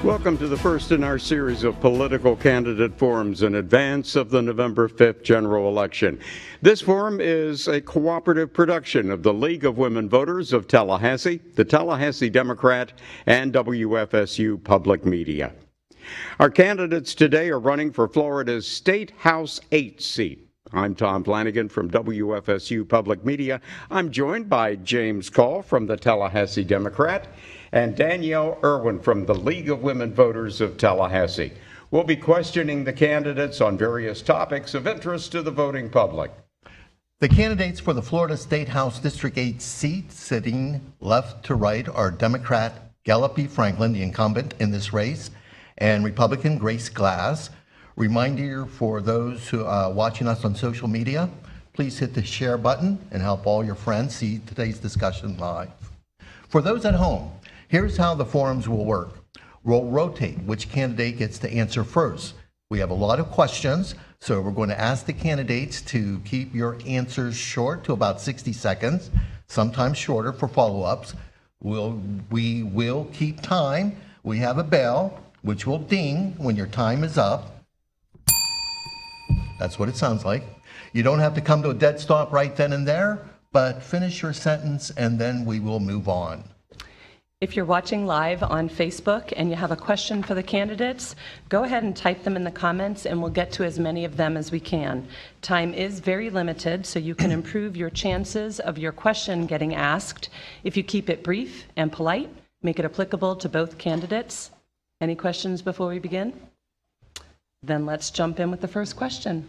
Welcome to the first in our series of political candidate forums in advance of the November 5th general election. This forum is a cooperative production of the League of Women Voters of Tallahassee, the Tallahassee Democrat, and WFSU Public Media. Our candidates today are running for Florida's State House 8 seat. I'm Tom Flanagan from WFSU Public Media. I'm joined by James Call from the Tallahassee Democrat and Danielle Irwin from the League of Women Voters of Tallahassee. We'll be questioning the candidates on various topics of interest to the voting public. The candidates for the Florida State House District 8 seat, sitting left to right, are Democrat Gallop P. Franklin, the incumbent in this race, and Republican Grace Glass. Reminder for those who are watching us on social media, please hit the share button and help all your friends see today's discussion live. For those at home, here's how the forums will work. We'll rotate which candidate gets to answer first. We have a lot of questions, so we're going to ask the candidates to keep your answers short to about 60 seconds, sometimes shorter for follow-ups. We will keep time. We have a bell, which will ding when your time is up. That's what it sounds like. You don't have to come to a dead stop right then and there, but finish your sentence and then we will move on. If you're watching live on Facebook and you have a question for the candidates, go ahead and type them in the comments and we'll get to as many of them as we can. Time is very limited, so you can improve your chances of your question getting asked if you keep it brief and polite, make it applicable to both candidates. Any questions before we begin? Then let's jump in with the first question.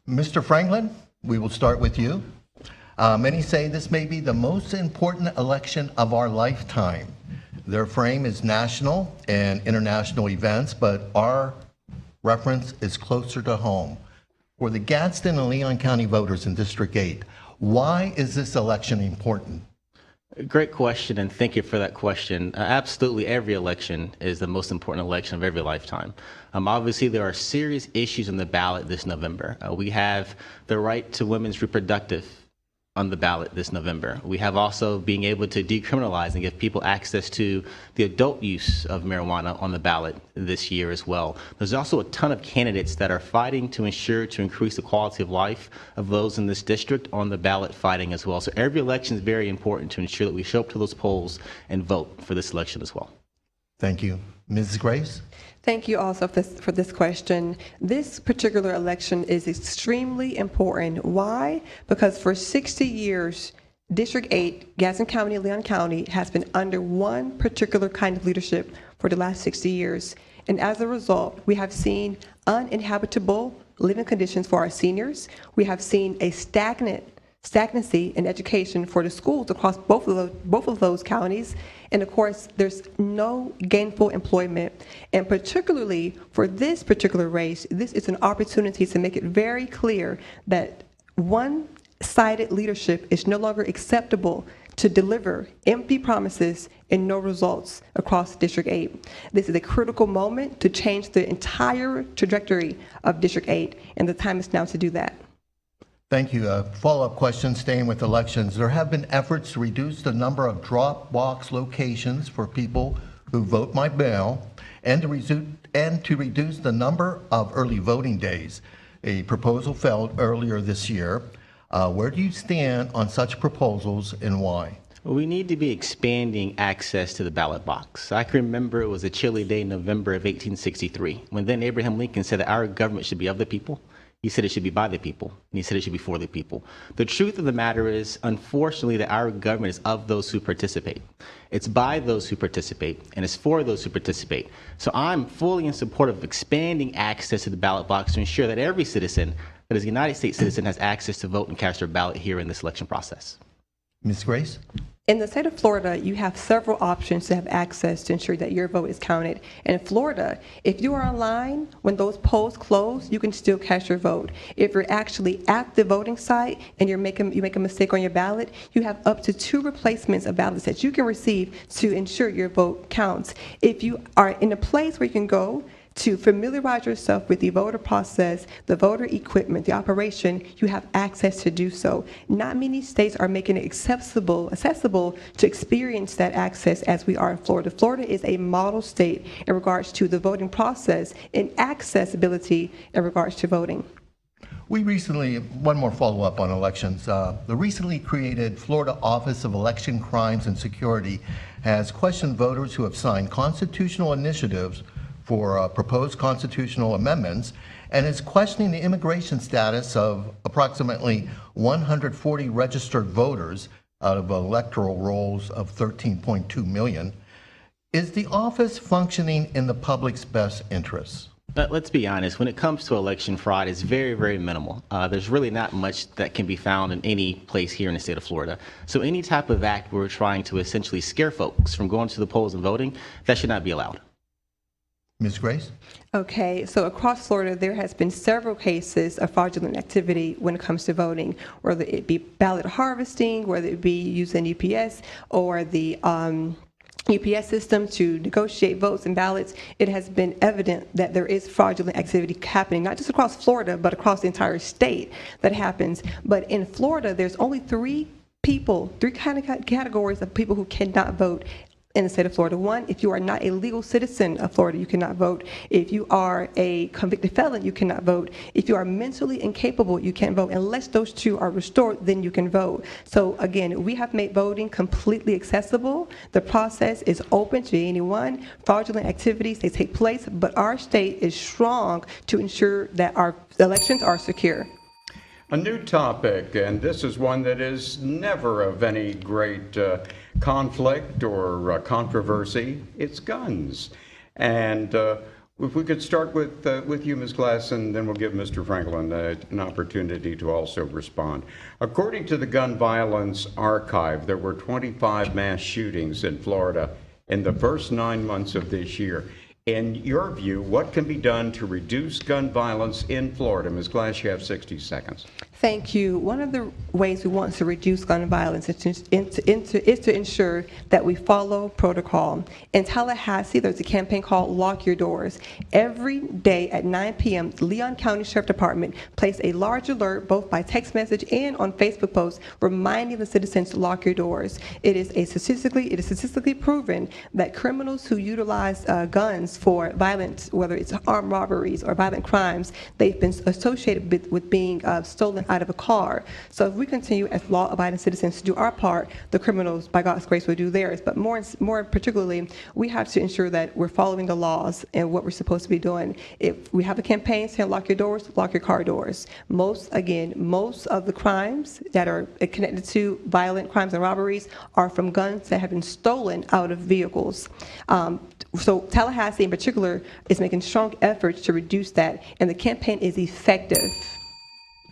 Mr. Franklin, we will start with you. Many say this may be the most important election of our lifetime. Their frame is national and international events, but our reference is closer to home. For the Gadsden and Leon County voters in District 8, why is this election important? Great question, and thank you for that question. Absolutely, every election is the most important election of every lifetime. Obviously, there are serious issues on the ballot this November. We have the right to women's reproductive on the ballot this November. We have also being able to decriminalize and give people access to the adult use of marijuana on the ballot this year as well. There's also a ton of candidates that are fighting to ensure to increase the quality of life of those in this district on the ballot fighting as well. So every election is very important to ensure that we show up to those polls and vote for this election as well. Thank you. Mrs. Grace? Thank you also for this question. This particular election is extremely important. Why? Because for 60 years, District 8, Gadsden County, Leon County, has been under one particular kind of leadership for the last 60 years. And as a result, we have seen uninhabitable living conditions for our seniors. We have seen a stagnancy in education for the schools across both of those counties. And of course, there's no gainful employment. And particularly for this particular race, this is an opportunity to make it very clear that one-sided leadership is no longer acceptable to deliver empty promises and no results across District 8. This is a critical moment to change the entire trajectory of District 8, and the time is now to do that. Thank you. Follow-up question, staying with elections. There have been efforts to reduce the number of drop box locations for people who vote by mail and to reduce the number of early voting days. A proposal failed earlier this year. Where do you stand on such proposals and why? We need to be expanding access to the ballot box. I can remember it was a chilly day in November of 1863 when then Abraham Lincoln said that our government should be of the people. He said it should be by the people, and he said it should be for the people. The truth of the matter is, unfortunately, that our government is of those who participate. It's by those who participate, and it's for those who participate. So I'm fully in support of expanding access to the ballot box to ensure that every citizen that is a United States citizen has access to vote and cast their ballot here in this election process. Ms. Grace? In the state of Florida, you have several options to have access to ensure that your vote is counted. And in Florida, if you are online, when those polls close, you can still cast your vote. If you're actually at the voting site and you make a mistake on your ballot, you have up to 2 replacements of ballots that you can receive to ensure your vote counts. If you are in a place where you can go to familiarize yourself with the voter process, the voter equipment, the operation, you have access to do so. Not many states are making it accessible to experience that access as we are in Florida. Florida is a model state in regards to the voting process and accessibility in regards to voting. We recently, one more follow-up on elections. The recently created Florida Office of Election Crimes and Security has questioned voters who have signed constitutional initiatives for proposed constitutional amendments and is questioning the immigration status of approximately 140 registered voters out of electoral rolls of 13.2 million. Is the office functioning in the public's best interests? But let's be honest, when it comes to election fraud, it's very, very minimal. There's really not much that can be found in any place here in the state of Florida. So any type of act where we're trying to essentially scare folks from going to the polls and voting, that should not be allowed. Ms. Grace? Okay, so across Florida, there has been several cases of fraudulent activity when it comes to voting, whether it be ballot harvesting, whether it be using UPS or the UPS system to negotiate votes and ballots. It has been evident that there is fraudulent activity happening, not just across Florida, but across the entire state that happens. But in Florida, there's only three kind of categories of people who cannot vote in the state of Florida. One, if you are not a legal citizen of Florida, you cannot vote. If you are a convicted felon, you cannot vote. If you are mentally incapable, you can't vote. Unless those two are restored, then you can vote. So again, we have made voting completely accessible. The process is open to anyone. Fraudulent activities, they take place, but our state is strong to ensure that our elections are secure. A new topic, and this is one that is never of any great conflict or controversy. It's guns. And if we could start with you, Ms. Glass, and then we'll give Mr. Franklin an opportunity to also respond. According to the Gun Violence Archive, there were 25 mass shootings in Florida in the first 9 months of this year. In your view, what can be done to reduce gun violence in Florida? Ms. Glass, you have 60 seconds. Thank you. One of the ways we want to reduce gun violence is to ensure that we follow protocol. In Tallahassee, there's a campaign called Lock Your Doors. Every day at 9 p.m., the Leon County Sheriff Department placed a large alert, both by text message and on Facebook posts, reminding the citizens to lock your doors. It is statistically proven that criminals who utilize guns for violence, whether it's armed robberies or violent crimes, they've been associated with being stolen out of a car. So if we continue as law-abiding citizens to do our part, the criminals, by God's grace, will do theirs. But more particularly, we have to ensure that we're following the laws and what we're supposed to be doing. If we have a campaign saying lock your doors, lock your car doors. Most of the crimes that are connected to violent crimes and robberies are from guns that have been stolen out of vehicles. So Tallahassee in particular is making strong efforts to reduce that, and the campaign is effective.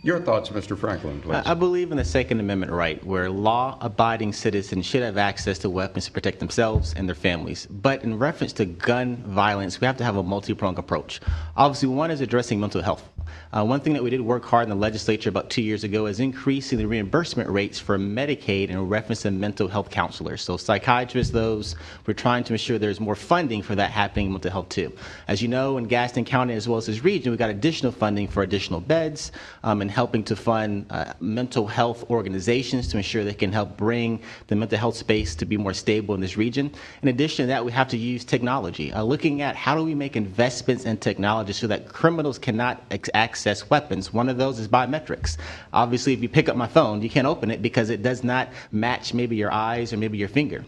Your thoughts, Mr. Franklin, please. I believe in the Second Amendment right, where law-abiding citizens should have access to weapons to protect themselves and their families. But in reference to gun violence, we have to have a multi-pronged approach. Obviously, one is addressing mental health. One thing that we did work hard in the legislature about 2 years ago is increasing the reimbursement rates for Medicaid in reference to mental health counselors. So psychiatrists, we're trying to ensure there's more funding for that happening in mental health too. As you know, in Gaston County as well as this region, we got additional funding for additional beds and helping to fund mental health organizations to ensure they can help bring the mental health space to be more stable in this region. In addition to that, we have to use technology, looking at how do we make investments in technology so that criminals cannot access weapons. One of those is biometrics. Obviously, if you pick up my phone, you can't open it because it does not match maybe your eyes or maybe your finger.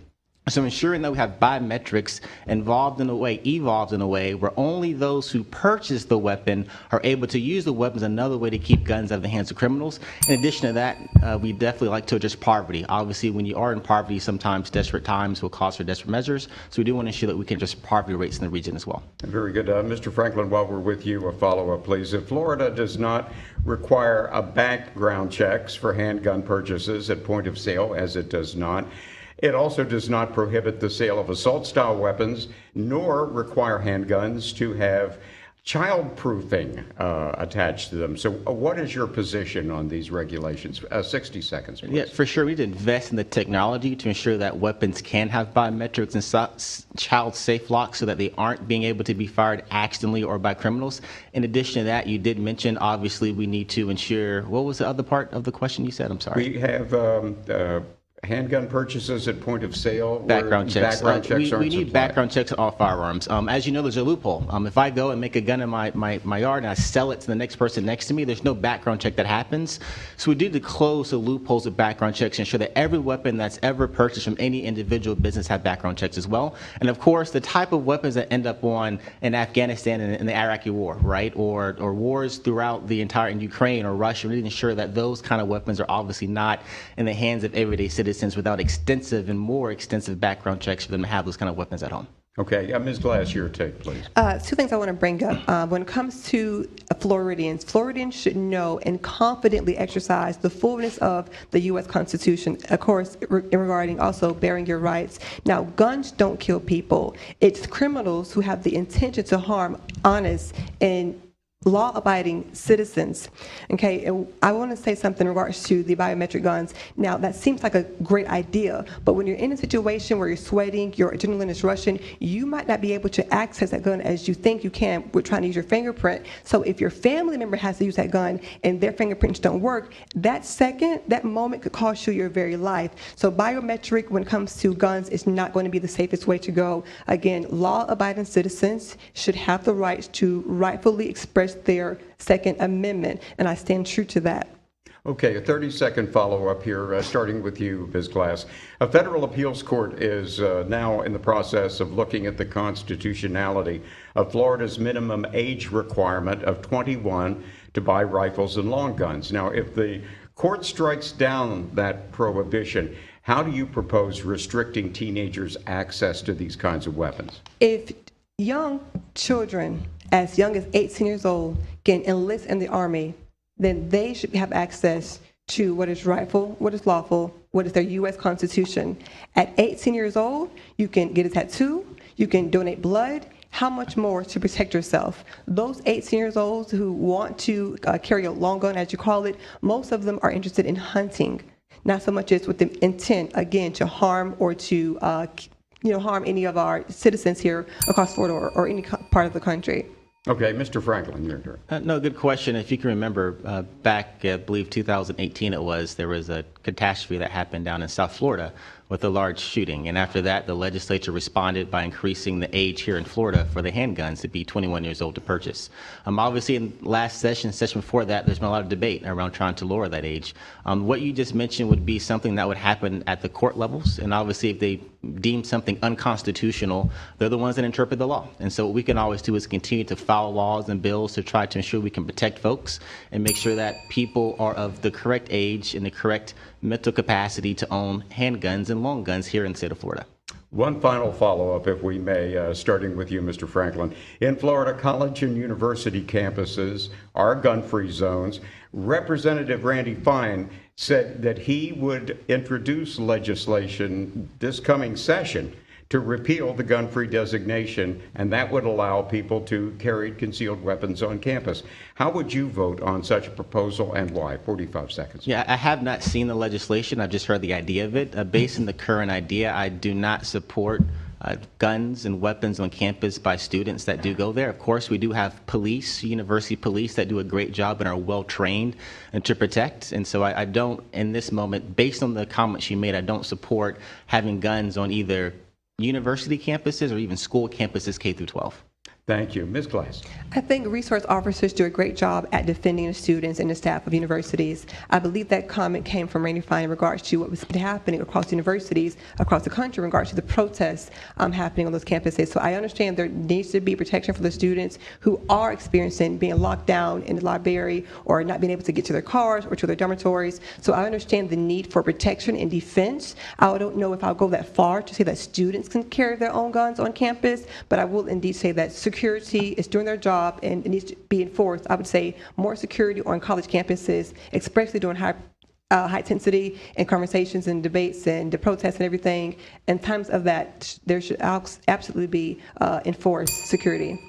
So ensuring that we have biometrics evolved in a way where only those who purchase the weapon are able to use the weapons, another way to keep guns out of the hands of criminals. In addition to that, we definitely like to address poverty. Obviously, when you are in poverty, sometimes desperate times will cause for desperate measures. So we do want to ensure that we can address poverty rates in the region as well. Very good. Mr. Franklin, while we're with you, a follow-up, please. If Florida does not require a background checks for handgun purchases at point of sale, as it does not, it also does not prohibit the sale of assault-style weapons, nor require handguns to have child-proofing attached to them. So what is your position on these regulations? 60 seconds, please. Yeah, for sure. We need to invest in the technology to ensure that weapons can have biometrics and child-safe locks so that they aren't being able to be fired accidentally or by criminals. In addition to that, you did mention, obviously, we need to ensure, what was the other part of the question you said? I'm sorry. We have handgun purchases at point of sale. Background checks. Background checks we need background checks on all firearms. As you know, there's a loophole. If I go and make a gun in my yard and I sell it to the next person next to me, there's no background check that happens. So we need to close the loopholes of background checks and ensure that every weapon that's ever purchased from any individual business have background checks as well. And of course, the type of weapons that end up on in Afghanistan and in the Iraqi war, right, or wars throughout the entire in Ukraine or Russia, we need to ensure that those kind of weapons are obviously not in the hands of everyday citizens without extensive and more extensive background checks for them to have those kind of weapons at home. Okay, Ms. Glass, your take, please. Two things I want to bring up. When it comes to Floridians should know and confidently exercise the fullness of the U.S. Constitution, of course, regarding also bearing your rights. Now, guns don't kill people. It's criminals who have the intention to harm honest and law-abiding citizens. Okay, and I want to say something in regards to the biometric guns. Now, that seems like a great idea, but when you're in a situation where you're sweating, your adrenaline is rushing, you might not be able to access that gun as you think you can with trying to use your fingerprint. So if your family member has to use that gun and their fingerprints don't work, that moment could cost you your very life. So biometric, when it comes to guns, is not going to be the safest way to go. Again, law-abiding citizens should have the rights to rightfully express their Second Amendment, and I stand true to that. Okay, a 30-second follow-up here, starting with you, Ms. Glass. A federal appeals court is now in the process of looking at the constitutionality of Florida's minimum age requirement of 21 to buy rifles and long guns. Now, if the court strikes down that prohibition, how do you propose restricting teenagers' access to these kinds of weapons? If young children as young as 18 years old can enlist in the Army, then they should have access to what is rightful, what is lawful, what is their U.S. Constitution. At 18 years old, you can get a tattoo, you can donate blood. How much more to protect yourself? Those 18 years old who want to carry a long gun, as you call it, most of them are interested in hunting, not so much as with the intent, again, to harm or to harm any of our citizens here across Florida or any part of the country. Okay, Mr. Franklin, your turn. No, good question. If you can remember, back, I believe 2018 there was a catastrophe that happened down in South Florida with a large shooting. And after that, the legislature responded by increasing the age here in Florida for the handguns to be 21 years old to purchase. Obviously, in last session before that, there's been a lot of debate around trying to lower that age. What you just mentioned would be something that would happen at the court levels. And obviously, if they deem something unconstitutional, they're the ones that interpret the law. And so what we can always do is continue to file laws and bills to try to ensure we can protect folks and make sure that people are of the correct age and the correct mental capacity to own handguns and long guns here in the state of Florida. One final follow-up, if we may, starting with you, Mr. Franklin. In Florida, college and university campuses are gun-free zones. Representative Randy Fine said that he would introduce legislation this coming session to repeal the gun-free designation, and that would allow people to carry concealed weapons on campus. How would you vote on such a proposal and why? 45 seconds. Yeah, I have not seen the legislation. I've just heard the idea of it. Based on the current idea, I do not support guns and weapons on campus by students that do go there. Of course, we do have police, university police, that do a great job and are well trained and to protect. And so I don't, in this moment, based on the comments you made, I don't support having guns on either university campuses or even school campuses K through 12. Thank you. Ms. Glass. I think resource officers do a great job at defending the students and the staff of universities. I believe that comment came from Randy Fine in regards to what was happening across universities across the country in regards to the protests happening on those campuses. So I understand there needs to be protection for the students who are experiencing being locked down in the library or not being able to get to their cars or to their dormitories. So I understand the need for protection and defense. I don't know if I'll go that far to say that students can carry their own guns on campus, but I will indeed say that security is doing their job and it needs to be enforced. I would say more security on college campuses, especially during high intensity and conversations and debates and the protests and everything. In times of that, there should absolutely be enforced security.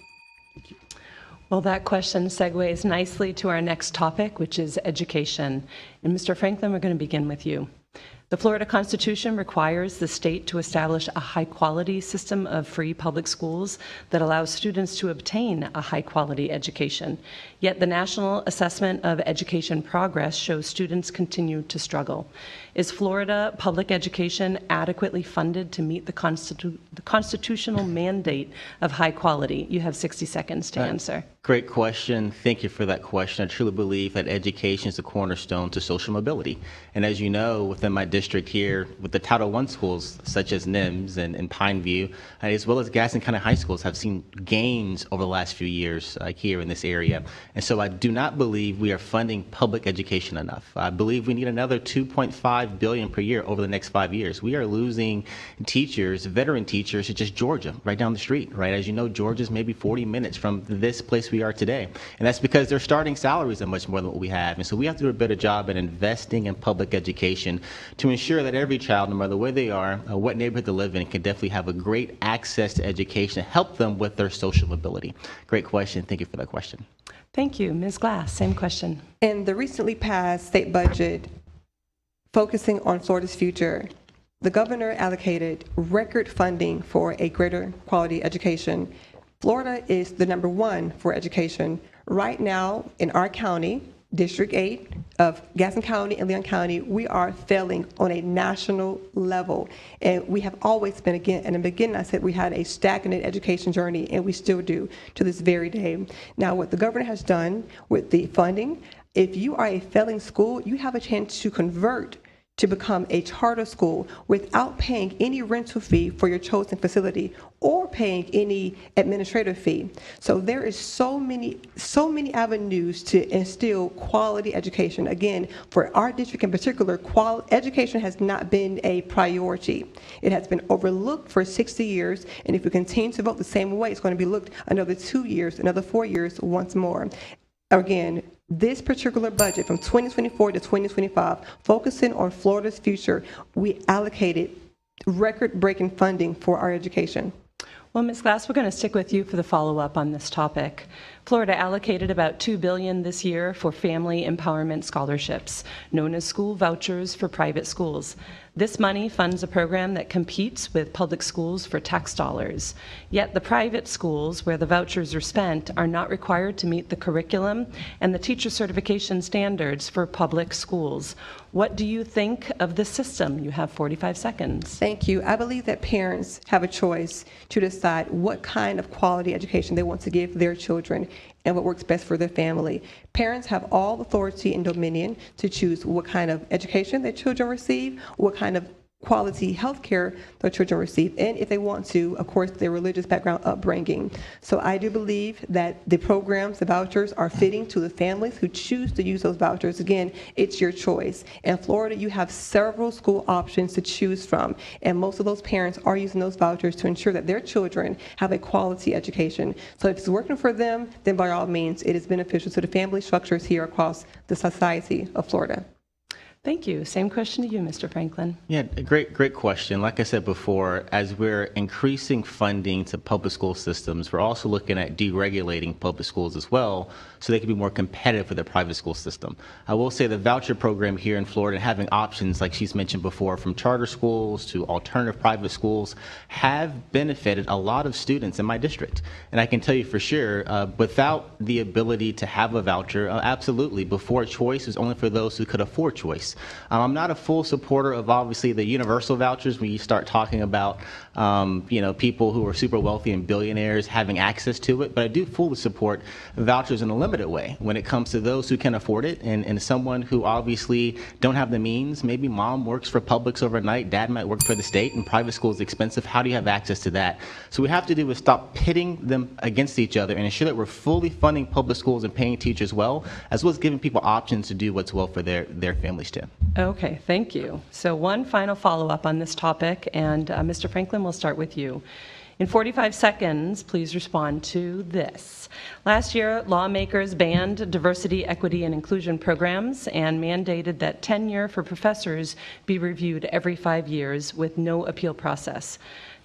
Well, that question segues nicely to our next topic, which is education. And Mr. Franklin, we're going to begin with you. The Florida Constitution requires the state to establish a high-quality system of free public schools that allows students to obtain a high-quality education. Yet the National Assessment of Education Progress shows students continue to struggle. Is Florida public education adequately funded to meet the constitutional mandate of high quality? You have 60 seconds to answer. Great question. Thank you for that question. I truly believe that education is the cornerstone to social mobility. And as you know, within my district here, with the Title I schools, such as NIMS and Pineview, as well as Gaston County High Schools, have seen gains over the last few years here in this area. And so I do not believe we are funding public education enough. I believe we need another $2.5 billion per year over the next 5 years. We are losing teachers, veteran teachers, to just Georgia, right down the street, right? As you know, Georgia's maybe 40 minutes from this place we are today. And that's because their starting salaries are much more than what we have. And so we have to do a better job at investing in public education to ensure that every child, no matter where they are, what neighborhood they live in, can definitely have a great access to education, help them with their social mobility. Great question. Thank you for that question. Thank you. Ms. Glass, same question. In the recently passed state budget, focusing on Florida's future, the governor allocated record funding for a greater quality education. Florida is the #1 for education. Right now, in our county, District 8 of Gaston County and Leon County, we are failing on a national level. And we have always been, again, in the beginning I said we had a stagnant education journey, and we still do to this very day. Now, what the governor has done with the funding, if you are a failing school, you have a chance to convert to become a charter school without paying any rental fee for your chosen facility or paying any administrative fee. So there is so many avenues to instill quality education. Again, for our district in particular, education has not been a priority. It has been overlooked for 60 years, and if we continue to vote the same way, it's going to be looked another 2 years, another 4 years, once more. Again, this particular budget from 2024 to 2025, focusing on Florida's future, we allocated record-breaking funding for our education. Well, Ms. Glass, we're going to stick with you for the follow-up on this topic. Florida allocated about $2 billion this year for family empowerment scholarships, known as school vouchers for private schools. This money funds a program that competes with public schools for tax dollars. Yet the private schools where the vouchers are spent are not required to meet the curriculum and the teacher certification standards for public schools. What do you think of this system? You have 45 seconds. Thank you. I believe that parents have a choice to decide what kind of quality education they want to give their children and what works best for their family. Parents have all authority and dominion to choose what kind of education their children receive, what kind of quality health care their children receive, and if they want to, of course, their religious background upbringing. So I do believe that the programs, the vouchers, are fitting to the families who choose to use those vouchers. Again, it's your choice. In Florida, you have several school options to choose from, and most of those parents are using those vouchers to ensure that their children have a quality education. So if it's working for them, then by all means, it is beneficial to the family structures here across the society of Florida. Thank you. Same question to you, Mr. Franklin. Yeah, great question. Like I said before, as we're increasing funding to public school systems, we're also looking at deregulating public schools as well, so they can be more competitive with the private school system. I will say the voucher program here in Florida, having options like she's mentioned before, from charter schools to alternative private schools, have benefited a lot of students in my district. And I can tell you for sure, without the ability to have a voucher, absolutely, before choice was only for those who could afford choice. I'm not a full supporter of obviously the universal vouchers when you start talking about people who are super wealthy and billionaires having access to it, but I do fully support vouchers in a limited way when it comes to those who can afford it and someone who obviously don't have the means. Maybe mom works for Publix overnight, dad might work for the state, and private school is expensive. How do you have access to that? So what we have to do is stop pitting them against each other and ensure that we're fully funding public schools and paying teachers well as giving people options to do what's well for their families too. Okay, thank you. So one final follow-up on this topic, and Mr. Franklin, we'll start with you. In 45 seconds, please respond to this. Last year, lawmakers banned diversity, equity, and inclusion programs and mandated that tenure for professors be reviewed every 5 years with no appeal process.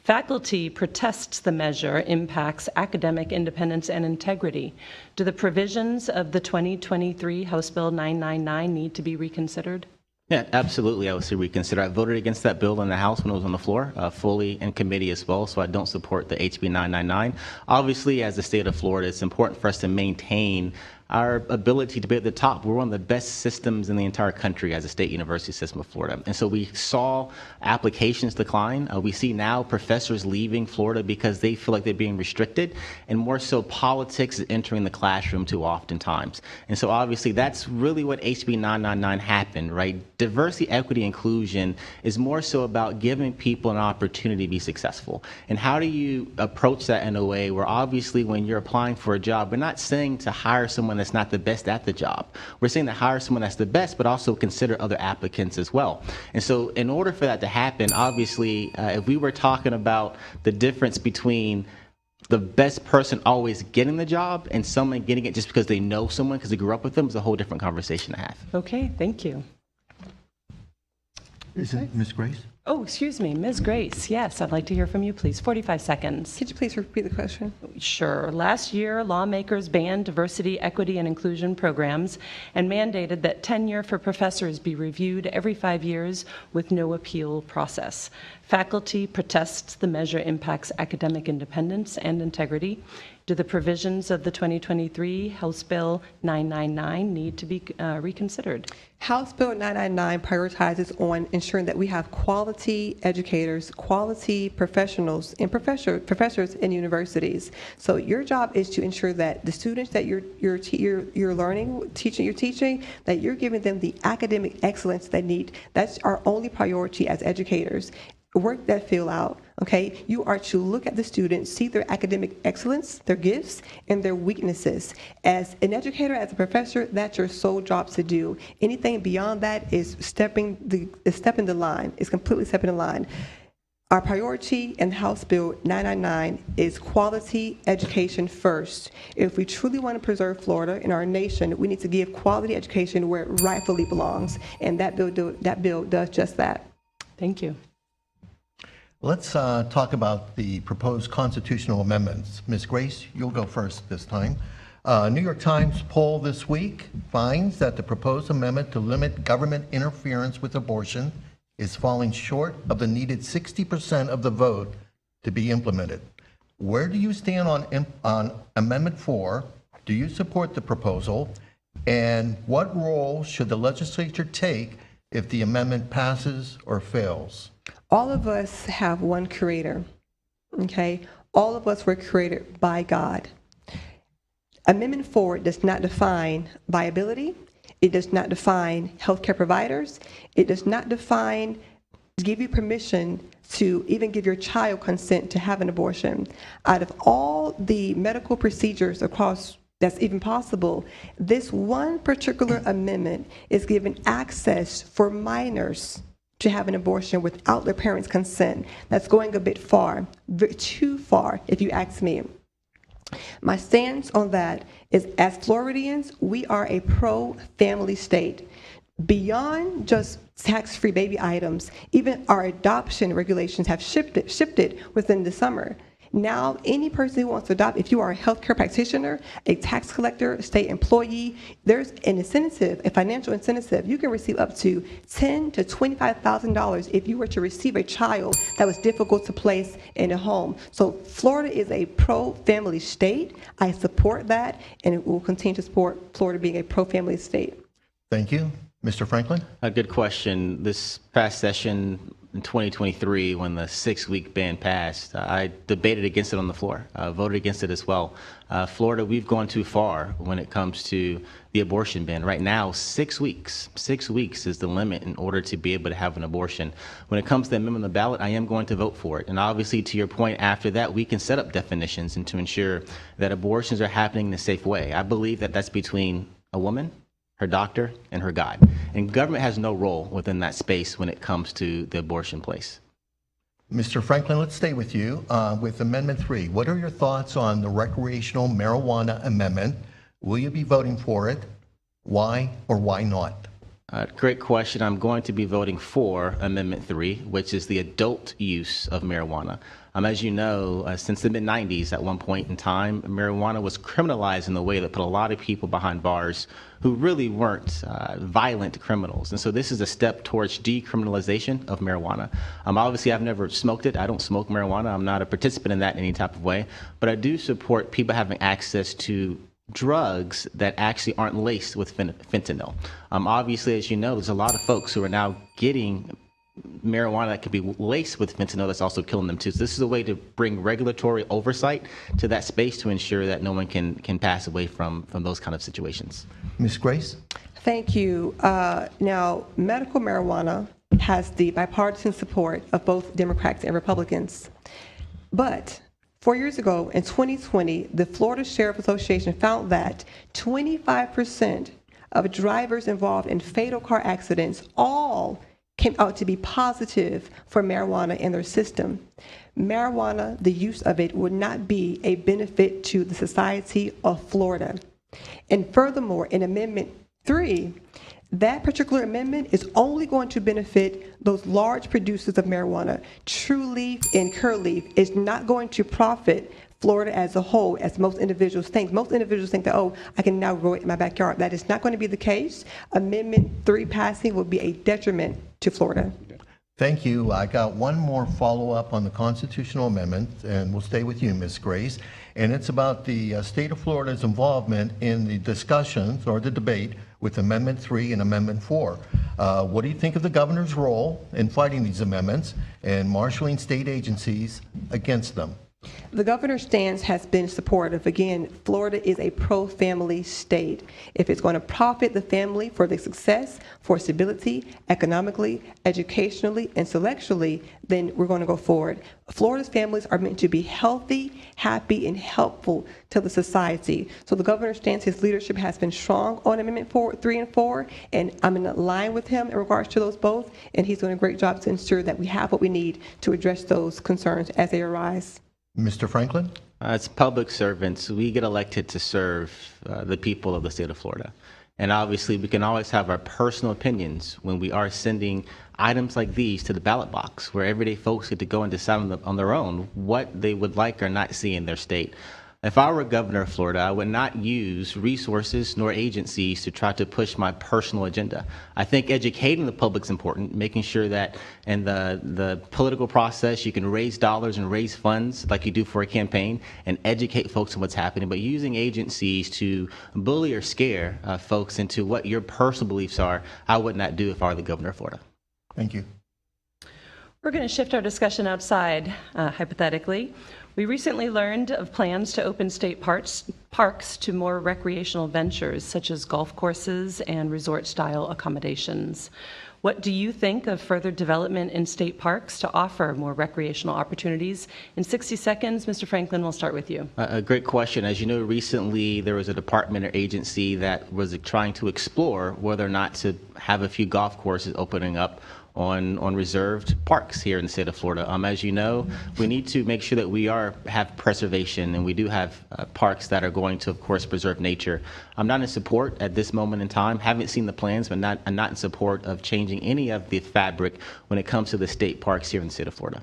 Faculty protests the measure impacts academic independence and integrity. Do the provisions of the 2023 House Bill 999 need to be reconsidered? Yeah, absolutely. I would say reconsider. I voted against that bill in the House when it was on the floor, fully in committee as well, so I don't support the HB 999. Obviously, as the state of Florida, it's important for us to maintain our ability to be at the top. We're one of the best systems in the entire country as a state university system of Florida. And so we saw applications decline. We see now professors leaving Florida because they feel like they're being restricted, and more so politics is entering the classroom too oftentimes. And so obviously that's really what HB 999 happened, right? Diversity, equity, inclusion is more so about giving people an opportunity to be successful. And how do you approach that in a way where obviously when you're applying for a job, we're not saying to hire someone that's not the best at the job. We're saying to hire someone that's the best, but also consider other applicants as well. And so in order for that to happen, obviously, if we were talking about the difference between the best person always getting the job and someone getting it just because they know someone because they grew up with them, is a whole different conversation to have. Okay, thank you. Is it Ms. Grace? Oh, excuse me, Ms. Grace. Yes, I'd like to hear from you, please. 45 seconds. Could you please repeat the question? Sure. Last year, lawmakers banned diversity, equity, and inclusion programs and mandated that tenure for professors be reviewed every 5 years with no appeal process. Faculty protests the measure impacts academic independence and integrity. Do the provisions of the 2023 House Bill 999 need to be reconsidered? House Bill 999 prioritizes on ensuring that we have quality educators, quality professionals, and professors in universities. So your job is to ensure that the students that you're learning, teaching, that you're giving them the academic excellence they need. That's our only priority as educators. Work that field out, okay? You are to look at the students, see their academic excellence, their gifts, and their weaknesses. As an educator, as a professor, that's your sole job to do. Anything beyond that is stepping the line, is completely stepping the line. Our priority in House Bill 999 is quality education first. If we truly want to preserve Florida and our nation, we need to give quality education where it rightfully belongs, and that bill does just that. Thank you. Let's talk about the proposed constitutional amendments. Ms. Grace, you'll go first this time. New York Times poll this week finds that the proposed amendment to limit government interference with abortion is falling short of the needed 60% of the vote to be implemented. Where do you stand on Amendment 4? Do you support the proposal? And what role should the legislature take if the amendment passes or fails? All of us have one creator, okay? All of us were created by God. Amendment 4 does not define viability. It does not define healthcare providers. It does not give you permission to even give your child consent to have an abortion. Out of all the medical procedures across that's even possible, this one particular amendment is giving access for minors to have an abortion without their parents' consent. That's going a bit far, too far, if you ask me. My stance on that is, as Floridians, we are a pro-family state. Beyond just tax-free baby items, even our adoption regulations have shifted within the summer. Now, any person who wants to adopt, if you are a healthcare practitioner, a tax collector, a state employee, there's an incentive, a financial incentive. You can receive up to $10,000 to $25,000 if you were to receive a child that was difficult to place in a home. So Florida is a pro-family state. I support that, and will continue to support Florida being a pro-family state. Thank you. Mr. Franklin? A good question. This past session in 2023, when the 6-week ban passed, I debated against it on the floor, voted against it as well. Florida, we've gone too far when it comes to the abortion ban. Right now, 6 weeks. 6 weeks is the limit in order to be able to have an abortion. When it comes to the amendment on the ballot, I am going to vote for it. And obviously, to your point, after that, we can set up definitions and to ensure that abortions are happening in a safe way. I believe that that's between a woman, her doctor, and her God. And government has no role within that space when it comes to the abortion place. Mr. Franklin, let's stay with you with Amendment 3. What are your thoughts on the recreational marijuana amendment? Will you be voting for it? Why or why not? Great question. I'm going to be voting for Amendment 3, which is the adult use of marijuana. As you know, since the mid-90s, at one point in time, marijuana was criminalized in a way that put a lot of people behind bars who really weren't violent criminals. And so this is a step towards decriminalization of marijuana. Obviously, I've never smoked it. I don't smoke marijuana. I'm not a participant in that in any type of way. But I do support people having access to drugs that actually aren't laced with fentanyl. Obviously, as you know, there's a lot of folks who are now getting marijuana that could be laced with fentanyl that's also killing them too. So this is a way to bring regulatory oversight to that space to ensure that no one can pass away from those kind of situations. Ms. Grace? Thank you. Now, medical marijuana has the bipartisan support of both Democrats and Republicans. But 4 years ago, in 2020, the Florida Sheriff Association found that 25% of drivers involved in fatal car accidents all came out to be positive for marijuana in their system. Marijuana, the use of it, would not be a benefit to the society of Florida. And furthermore, in Amendment 3, that particular amendment is only going to benefit those large producers of marijuana. True Leaf and Curaleaf is not going to profit Florida as a whole, as most individuals think. Most individuals think that, oh, I can now grow it in my backyard. That is not going to be the case. Amendment 3 passing will be a detriment to Florida. Thank you. I got one more follow-up on the constitutional amendment, and we'll stay with you, Ms. Grace. And it's about the state of Florida's involvement in the discussions or the debate with Amendment 3 and Amendment 4. What do you think of the governor's role in fighting these amendments and marshaling state agencies against them? The governor's stance has been supportive. Again, Florida is a pro-family state. If it's going to profit the family for their success, for stability, economically, educationally, intellectually, then we're going to go forward. Florida's families are meant to be healthy, happy, and helpful to the society. So the governor's stance, his leadership has been strong on Amendment 3 and 4, and I'm in line with him in regards to those both, and he's doing a great job to ensure that we have what we need to address those concerns as they arise. Mr. Franklin? As public servants, we get elected to serve the people of the state of Florida. And obviously, we can always have our personal opinions when we are sending items like these to the ballot box, where everyday folks get to go and decide on their own what they would like or not see in their state. If I were governor of Florida, I would not use resources nor agencies to try to push my personal agenda. I think educating the public is important, making sure that in the political process you can raise dollars and raise funds like you do for a campaign and educate folks on what's happening, but using agencies to bully or scare folks into what your personal beliefs are, I would not do if I were the governor of Florida. Thank you. We're going to shift our discussion outside, hypothetically. We recently learned of plans to open state parks to more recreational ventures, such as golf courses and resort-style accommodations. What do you think of further development in state parks to offer more recreational opportunities? In 60 seconds, Mr. Franklin, we'll start with you. A great question. As you know, recently there was a department or agency that was trying to explore whether or not to have a few golf courses opening up on reserved parks here in the state of Florida. As you know, we need to make sure that we have preservation, and we do have parks that are going to, of course, preserve nature. I'm not in support at this moment in time. Haven't seen the plans, but I'm not in support of changing any of the fabric when it comes to the state parks here in the state of Florida.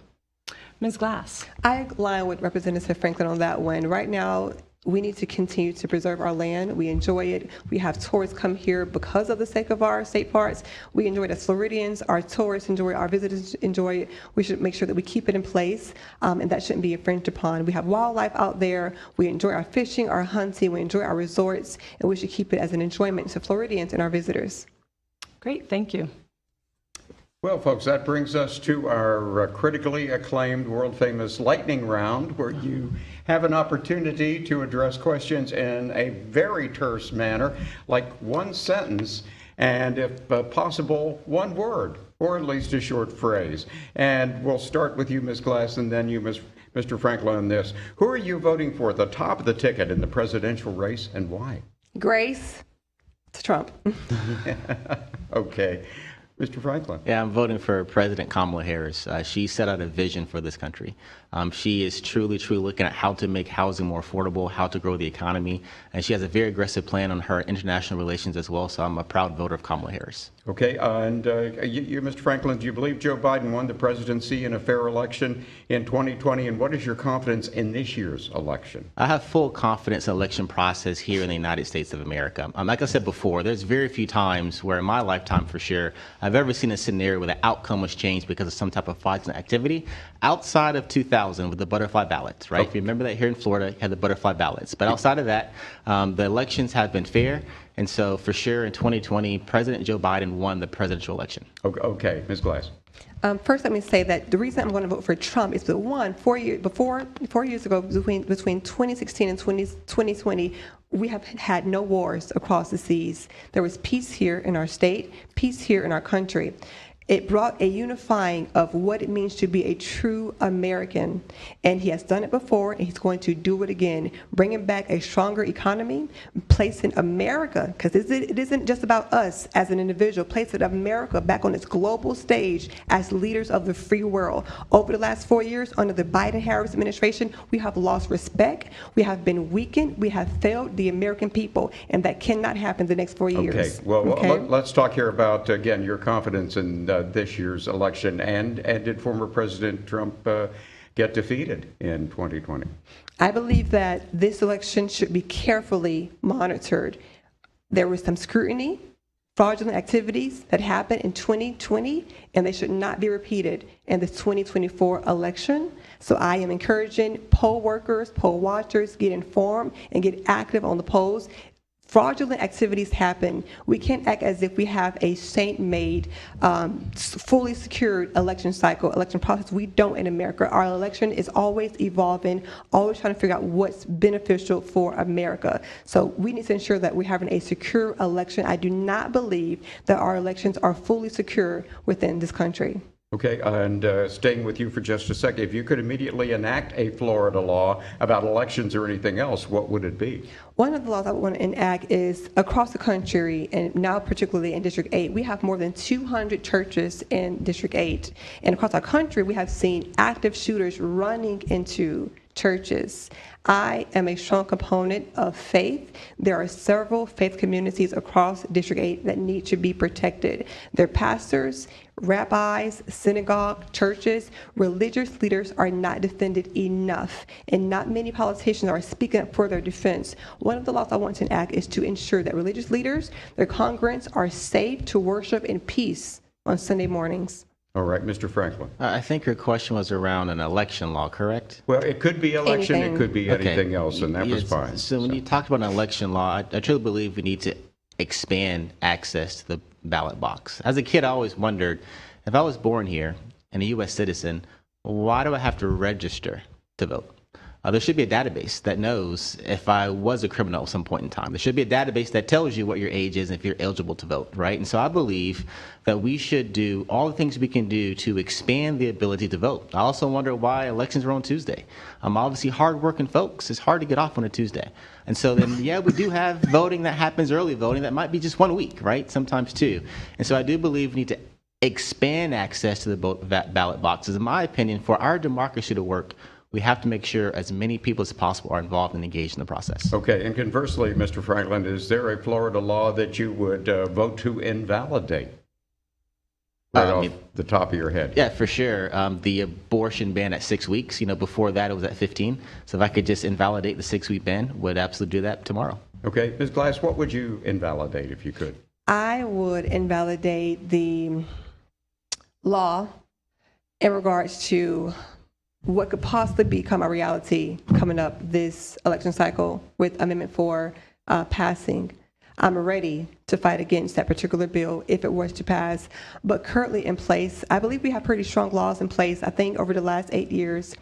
Ms. Glass. I align with Representative Franklin on that one. Right now, we need to continue to preserve our land. We enjoy it. We have tourists come here because of the sake of our state parks. We enjoy it as Floridians. Our tourists enjoy it. Our visitors enjoy it. We should make sure that we keep it in place, and that shouldn't be infringed upon. We have wildlife out there. We enjoy our fishing, our hunting. We enjoy our resorts, and we should keep it as an enjoyment to Floridians and our visitors. Great, thank you. Well, folks, that brings us to our critically acclaimed, world-famous lightning round, where you have an opportunity to address questions in a very terse manner, like one sentence, and if possible, one word, or at least a short phrase. And we'll start with you, Ms. Glass, and then you, Mr. Franklin, on this. Who are you voting for at the top of the ticket in the presidential race, and why? Grace to Trump. Okay. Mr. Franklin. Yeah, I'm voting for President Kamala Harris. She set out a vision for this country. She is truly looking at how to make housing more affordable, how to grow the economy, and she has a very aggressive plan on her international relations as well. So I'm a proud voter of Kamala Harris. Okay, and you, Mr. Franklin, do you believe Joe Biden won the presidency in a fair election in 2020? And what is your confidence in this year's election? I have full confidence in the election process here in the United States of America. Like I said before, there's very few times where in my lifetime, for sure, I've ever seen a scenario where the outcome was changed because of some type of fraudulent activity outside of 2000 with the butterfly ballots, right? If you remember that here in Florida, you had the butterfly ballots. But outside of that, the elections have been fair. And so for sure in 2020, President Joe Biden won the presidential election. Okay, Ms. Glass. First, let me say that the reason I'm going to vote for Trump is that, one, 4 years ago, between 2016 and 2020, we have had no wars across the seas. There was peace here in our state, peace here in our country. It brought a unifying of what it means to be a true American. And he has done it before, and he's going to do it again, bringing back a stronger economy, placing America, because it isn't just about us as an individual, placing America back on its global stage as leaders of the free world. Over the last 4 years, under the Biden-Harris administration, we have lost respect, we have been weakened, we have failed the American people, and that cannot happen the next 4 years. Okay, well, let's talk here about, again, your confidence in this year's election, and did former President Trump get defeated in 2020? I believe that this election should be carefully monitored. There was some scrutiny, fraudulent activities that happened in 2020, and they should not be repeated in the 2024 election. So I am encouraging poll workers, poll watchers, get informed and get active on the polls. Fraudulent activities happen. We can't act as if we have a saint-made, fully secured election cycle, election process. We don't in America. Our election is always evolving, always trying to figure out what's beneficial for America. So we need to ensure that we're having a secure election. I do not believe that our elections are fully secure within this country. Okay, and staying with you for just a second, if you could immediately enact a Florida law about elections or anything else, what would it be? One of the laws I want to enact is across the country, and now particularly in District 8, we have more than 200 churches in District 8. And across our country, we have seen active shooters running into churches. I am a strong component of faith. There are several faith communities across District 8 that need to be protected. Their pastors, rabbis, synagogue, churches, religious leaders are not defended enough, and not many politicians are speaking up for their defense. One of the laws I want to enact is to ensure that religious leaders, their congregants, are safe to worship in peace on Sunday mornings. All right, Mr. Franklin. I think your question was around an election law, correct? Well, it could be election, Anything. it could be anything Okay. else, and that was Yes. fine. So when you talked about an election law, I truly believe we need to expand access to the ballot box. As a kid, I always wondered, if I was born here and a U.S. citizen, why do I have to register to vote? There should be a database that knows if I was a criminal at some point in time. There should be a database that tells you what your age is and if you're eligible to vote, right? And so I believe that we should do all the things we can do to expand the ability to vote. I also wonder why elections are on Tuesday. Obviously, hardworking folks, it's hard to get off on a Tuesday. And so then, yeah, we do have voting that happens, early voting, that might be just 1 week, right? Sometimes two. And so I do believe we need to expand access to the ballot boxes. In my opinion, for our democracy to work, we have to make sure as many people as possible are involved and engaged in the process. Okay, and conversely, Mr. Franklin, is there a Florida law that you would vote to invalidate? Right off the top of your head. Yeah, for sure. The abortion ban at 6 weeks, before that it was at 15. So if I could just invalidate the 6-week ban, would absolutely do that tomorrow. Okay, Ms. Glass, what would you invalidate if you could? I would invalidate the law in regards to what could possibly become a reality coming up this election cycle with Amendment 4 passing. I'm ready to fight against that particular bill if it was to pass. But currently in place, I believe we have pretty strong laws in place. I think over the last 8 years,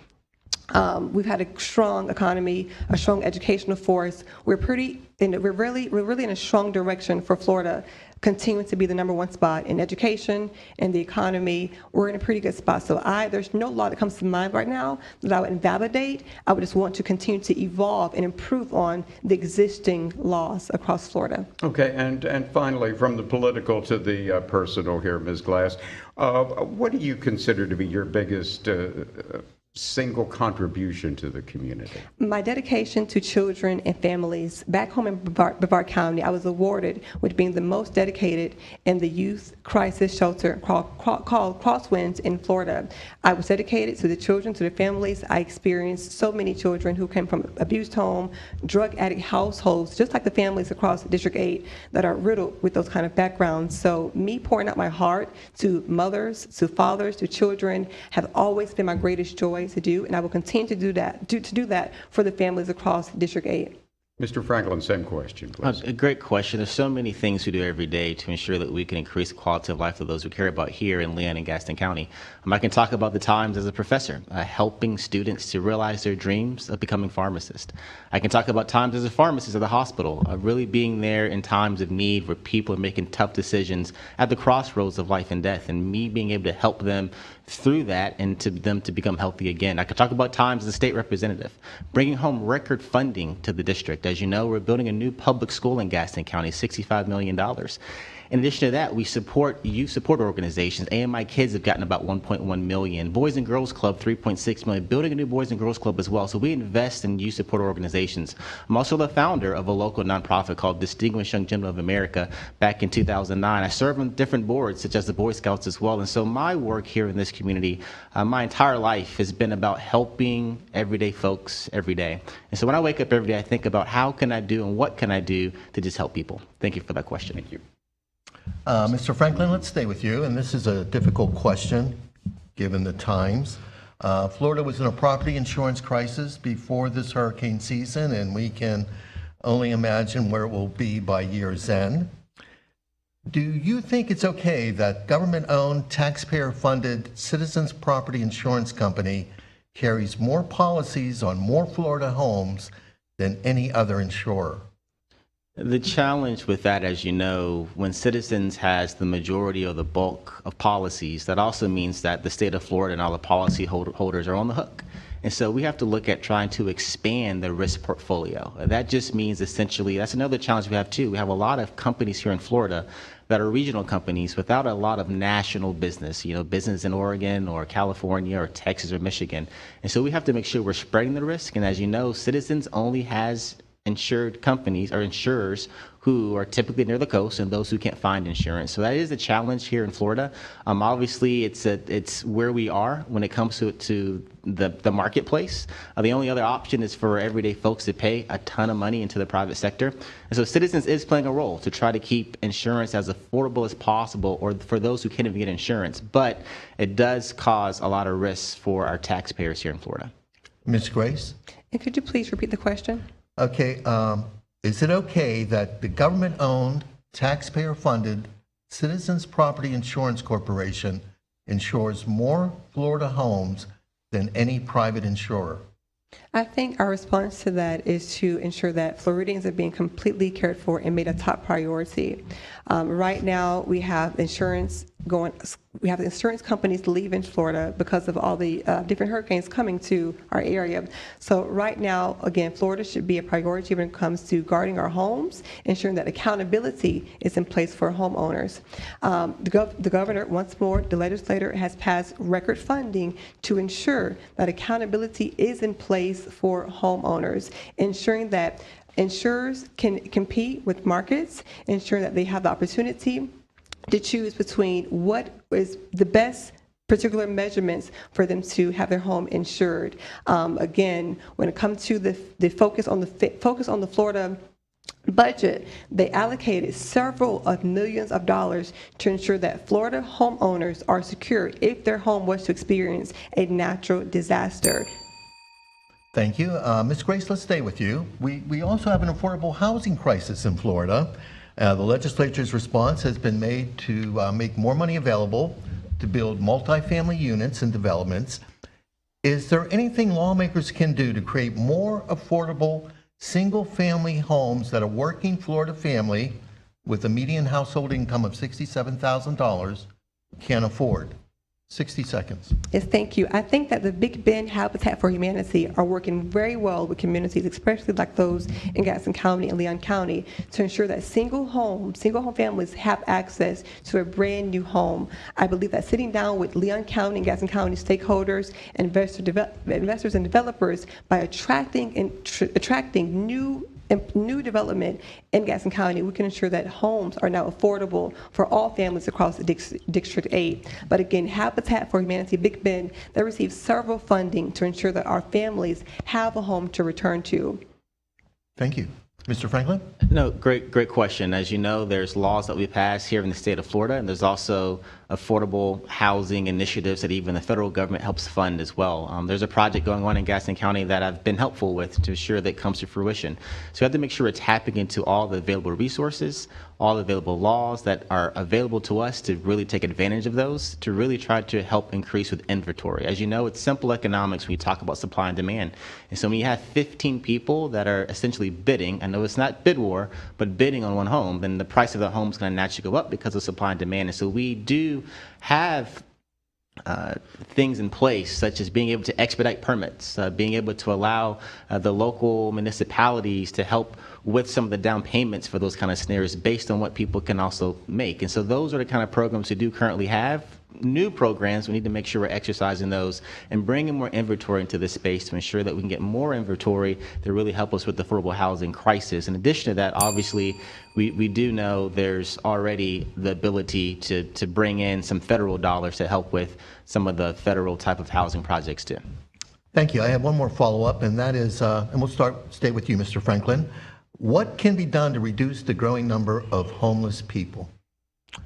we've had a strong economy, a strong educational force. We're really in a strong direction for Florida, continuing to be the #1 spot in education and the economy. We're in a pretty good spot. So there's no law that comes to mind right now that I would invalidate. I would just want to continue to evolve and improve on the existing laws across Florida. Okay, and finally, from the political to the personal here, Ms. Glass, what do you consider to be your biggest single contribution to the community? My dedication to children and families. Back home in Brevard County, I was awarded with being the most dedicated in the youth crisis shelter called Crosswinds in Florida. I was dedicated to the children, to the families. I experienced so many children who came from abused home, drug addict households, just like the families across District 8 that are riddled with those kind of backgrounds. So me pouring out my heart to mothers, to fathers, to children have always been my greatest joy to do, and I will continue to do that for the families across District 8. Mr. Franklin, same question, please. A great question. There's so many things we do every day to ensure that we can increase the quality of life of those we care about here in Leon and Gaston County. I can talk about the times as a professor, helping students to realize their dreams of becoming pharmacists. I can talk about times as a pharmacist at the hospital, really being there in times of need where people are making tough decisions at the crossroads of life and death, and me being able to help them through that and to them to become healthy again. I could talk about times as a state representative, bringing home record funding to the district. As you know, we're building a new public school in Gaston County, $65 million. In addition to that, we support youth support organizations. AMI Kids have gotten about $1.1 million. Boys and Girls Club, $3.6 million. Building a new Boys and Girls Club as well. So we invest in youth support organizations. I'm also the founder of a local nonprofit called Distinguished Young Gentlemen of America back in 2009. I serve on different boards, such as the Boy Scouts as well. And so my work here in this community, my entire life has been about helping everyday folks every day. And so when I wake up every day, I think about how can I do and what can I do to just help people. Thank you for that question. Thank you. Mr. Franklin, let's stay with you, and this is a difficult question given the times. Florida was in a property insurance crisis before this hurricane season, and we can only imagine where it will be by year's end. Do you think it's okay that government-owned, taxpayer-funded Citizens Property Insurance Company carries more policies on more Florida homes than any other insurer? The challenge with that, as you know, when Citizens has the majority or the bulk of policies, that also means that the state of Florida and all the policy holders are on the hook. And so we have to look at trying to expand the risk portfolio. That just means essentially, that's another challenge we have too. We have a lot of companies here in Florida that are regional companies without a lot of national business, business in Oregon or California or Texas or Michigan. And so we have to make sure we're spreading the risk. And as you know, Citizens only has insured companies or insurers who are typically near the coast and those who can't find insurance. So that is a challenge here in Florida. Obviously, it's where we are when it comes to the marketplace. The only other option is for everyday folks to pay a ton of money into the private sector. And so Citizens is playing a role to try to keep insurance as affordable as possible, or for those who can't even get insurance. But it does cause a lot of risks for our taxpayers here in Florida. Ms. Grace? And could you please repeat the question? Okay, is it okay that the government-owned, taxpayer-funded Citizens Property Insurance Corporation insures more Florida homes than any private insurer? I think our response to that is to ensure that Floridians are being completely cared for and made a top priority. Right now, we have insurance companies leaving Florida because of all the different hurricanes coming to our area. So right now, again, Florida should be a priority when it comes to guarding our homes, ensuring that accountability is in place for homeowners. The governor, once more, the legislature has passed record funding to ensure that accountability is in place for homeowners, ensuring that insurers can compete with markets, ensuring that they have the opportunity to choose between what is the best particular measurements for them to have their home insured. Again, when it comes to the focus on the Florida budget, they allocated several of millions of dollars to ensure that Florida homeowners are secure if their home was to experience a natural disaster. Thank you. Ms. Grace, let's stay with you. We also have an affordable housing crisis in Florida. The legislature's response has been made to make more money available to build multifamily units and developments. Is there anything lawmakers can do to create more affordable single-family homes that a working Florida family with a median household income of $67,000 can afford? 60 seconds. Yes, thank you. I think that the Big Bend Habitat for Humanity are working very well with communities, especially like those in Gaston County and Leon County, to ensure that single home families have access to a brand new home. I believe that sitting down with Leon County and Gaston County stakeholders, investors and developers, by attracting new development in Gaston County, we can ensure that homes are now affordable for all families across District 8. But again, Habitat for Humanity Big Bend, they receive several funding to ensure that our families have a home to return to. Thank you. Mr. Franklin? No, great question. As you know, there's laws that we pass here in the state of Florida, and there's also affordable housing initiatives that even the federal government helps fund as well. There's a project going on in Gaston County that I've been helpful with to ensure that it comes to fruition. So we have to make sure we're tapping into all the available resources, all the available laws that are available to us to really take advantage of those, to really try to help increase with inventory. As you know, it's simple economics when you talk about supply and demand. And so when you have 15 people that are essentially bidding, I know it's not bid war, but bidding on one home, then the price of the home is going to naturally go up because of supply and demand. And so we do have things in place, such as being able to expedite permits, being able to allow the local municipalities to help with some of the down payments for those kind of scenarios based on what people can also make. And so those are the kind of programs we do currently have. New programs, we need to make sure we're exercising those and bringing more inventory into this space to ensure that we can get more inventory to really help us with the affordable housing crisis. In addition to that, obviously, we do know there's already the ability to bring in some federal dollars to help with some of the federal type of housing projects too. Thank you. I have one more follow-up, and that is, and we'll stay with you, Mr. Franklin. What can be done to reduce the growing number of homeless people?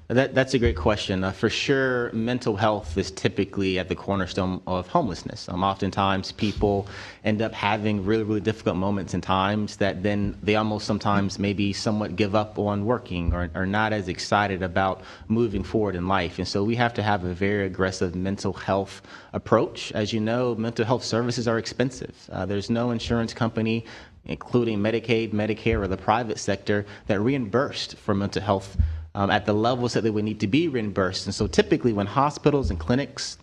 That's a great question. For sure, mental health is typically at the cornerstone of homelessness. Oftentimes, people end up having really, really difficult moments and times that then they almost sometimes maybe somewhat give up on working or are not as excited about moving forward in life. And so we have to have a very aggressive mental health approach. As you know, mental health services are expensive. There's no insurance company, including Medicaid, Medicare, or the private sector, that reimbursed for mental health at the levels that they would need to be reimbursed. And so typically when hospitals and clinics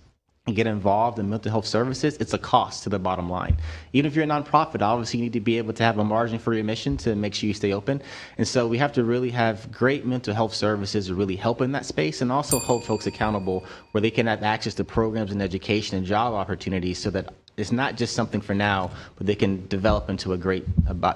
get involved in mental health services, it's a cost to the bottom line. Even if you're a nonprofit, obviously you need to be able to have a margin for your mission to make sure you stay open. And so we have to really have great mental health services to really help in that space, and also hold folks accountable where they can have access to programs and education and job opportunities so that it's not just something for now, but they can develop into a great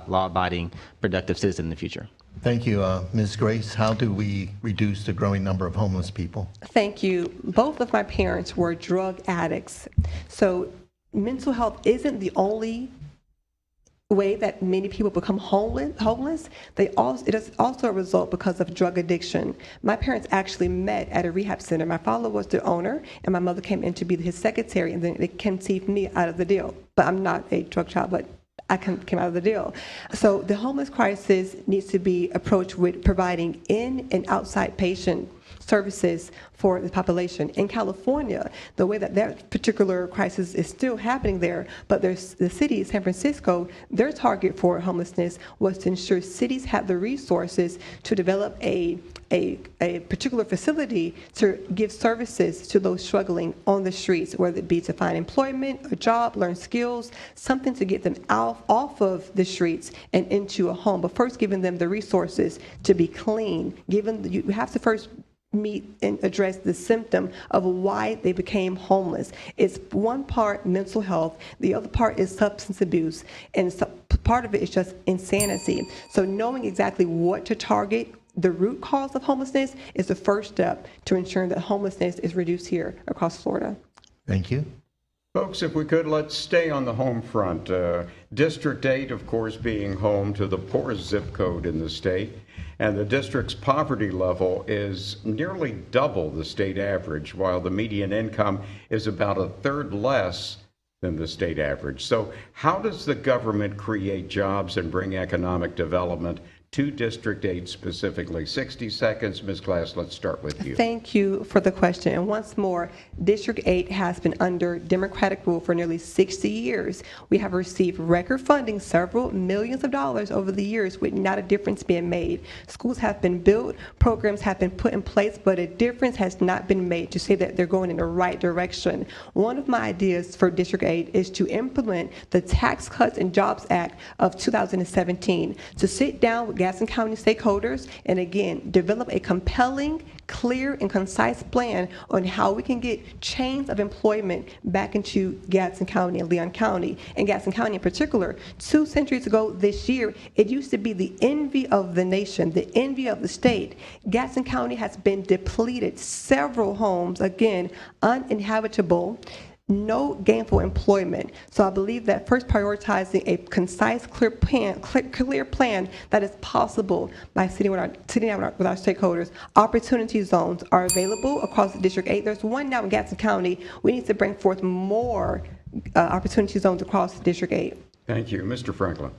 law-abiding, productive citizen in the future. Thank you. Ms. Grace, how do we reduce the growing number of homeless people? Thank you. Both of my parents were drug addicts. So mental health isn't the only way that many people become homeless. It is also a result because of drug addiction. My parents actually met at a rehab center. My father was the owner, and my mother came in to be his secretary, and then they conceived me out of the deal. But I'm not a drug child, but I came out of the deal. So the homeless crisis needs to be approached with providing in and outside patient services for the population. In California, the way that particular crisis is still happening there, but there's the city, San Francisco, their target for homelessness was to ensure cities had the resources to develop a particular facility to give services to those struggling on the streets, whether it be to find employment, a job, learn skills, something to get them off of the streets and into a home. But first, giving them the resources to be clean. You have to first meet and address the symptom of why they became homeless. It's one part mental health, the other part is substance abuse, and part of it is just insanity. So knowing exactly what to target, the root cause of homelessness, is the first step to ensuring that homelessness is reduced here across Florida. Thank you. Folks, if we could, let's stay on the home front. District 8, of course, being home to the poorest zip code in the state, and the district's poverty level is nearly double the state average, while the median income is about a third less than the state average. So how does the government create jobs and bring economic development to District 8 specifically. 60 seconds. Ms. Glass, let's start with you. Thank you for the question. And once more, District 8 has been under Democratic rule for nearly 60 years. We have received record funding, several millions of dollars over the years, with not a difference being made. Schools have been built, programs have been put in place, but a difference has not been made to say that they're going in the right direction. One of my ideas for District 8 is to implement the Tax Cuts and Jobs Act of 2017, to sit down with Gaston County stakeholders and again develop a compelling, clear, and concise plan on how we can get chains of employment back into Gaston County and Leon County. And Gaston County in particular, 2 centuries ago this year, it used to be the envy of the nation, the envy of the state. Gaston County has been depleted, several homes, again, uninhabitable, no gainful employment. So I believe that first prioritizing a concise, clear plan that is possible by sitting down with our stakeholders. Opportunity zones are available across District 8. There's one now in Gaston County. We need to bring forth more opportunity zones across District 8. Thank you. Mr. Franklin.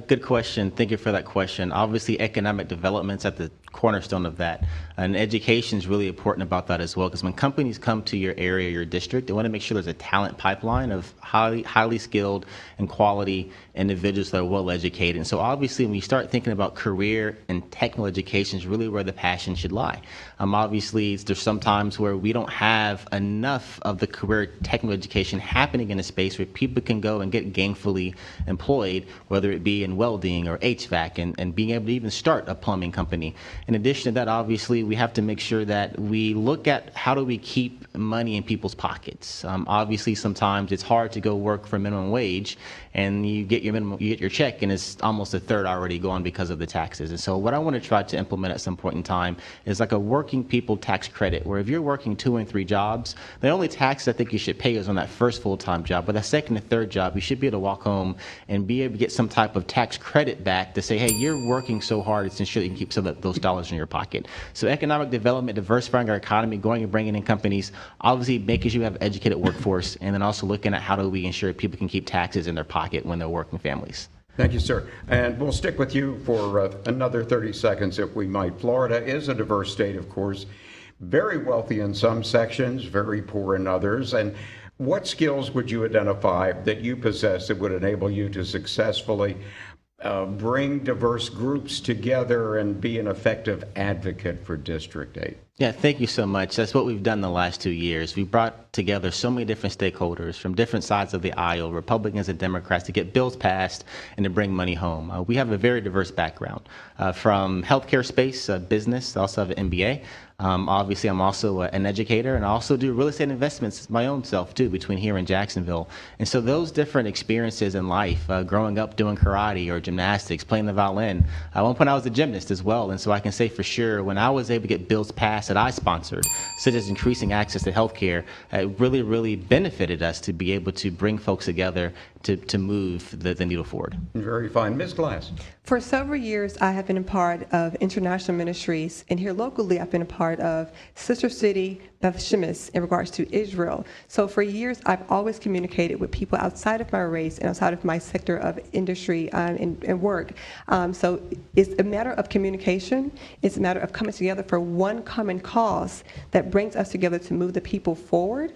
Good question. Thank you for that question. Obviously, economic development's at the cornerstone of that. And education is really important about that as well, because when companies come to your area, your district, they want to make sure there's a talent pipeline of highly skilled and quality individuals that are well educated. And so obviously, when you start thinking about career and technical education is really where the passion should lie. Obviously, there's some times where we don't have enough of the career technical education happening in a space where people can go and get gainfully employed, whether it be in welding or HVAC, and being able to even start a plumbing company. In addition to that, obviously, we have to make sure that we look at how do we keep money in people's pockets. Obviously, sometimes it's hard to go work for minimum wage, and you get your check, and it's almost a third already gone because of the taxes. And so what I want to try to implement at some point in time is like a working people tax credit, where if you're working 2 and 3 jobs, the only tax I think you should pay is on that first full-time job. But that second and third job, you should be able to walk home and be able to get some type of tax credit back to say, hey, you're working so hard, it's ensure that you can keep some of those dollars in your pocket. So economic development, diversifying our economy, going and bringing in companies, obviously making sure you have an educated workforce, and then also looking at how do we ensure people can keep taxes in their pocket when they're working families. Thank you, sir. And we'll stick with you for another 30 seconds if we might. Florida is a diverse state, of course, very wealthy in some sections, very poor in others. And what skills would you identify that you possess that would enable you to successfully bring diverse groups together and be an effective advocate for District 8? Yeah, thank you so much. That's what we've done the last 2 years. We brought together so many different stakeholders from different sides of the aisle, Republicans and Democrats, to get bills passed and to bring money home. We have a very diverse background from healthcare space, business, also have an MBA. Obviously, I'm also an educator, and I also do real estate investments my own self, too, between here and Jacksonville. And so those different experiences in life, growing up doing karate or gymnastics, playing the violin, at one point I was a gymnast as well. And so I can say for sure, when I was able to get bills passed that I sponsored, such as increasing access to health care, it really, really benefited us to be able to bring folks together to move the needle forward. Very fine. Ms. Glass. For several years, I have been a part of international ministries, and here locally, I've been a part of Sister City Beth Shemesh in regards to Israel. So for years, I've always communicated with people outside of my race and outside of my sector of industry and work. So it's a matter of communication. It's a matter of coming together for one common cause that brings us together to move the people forward.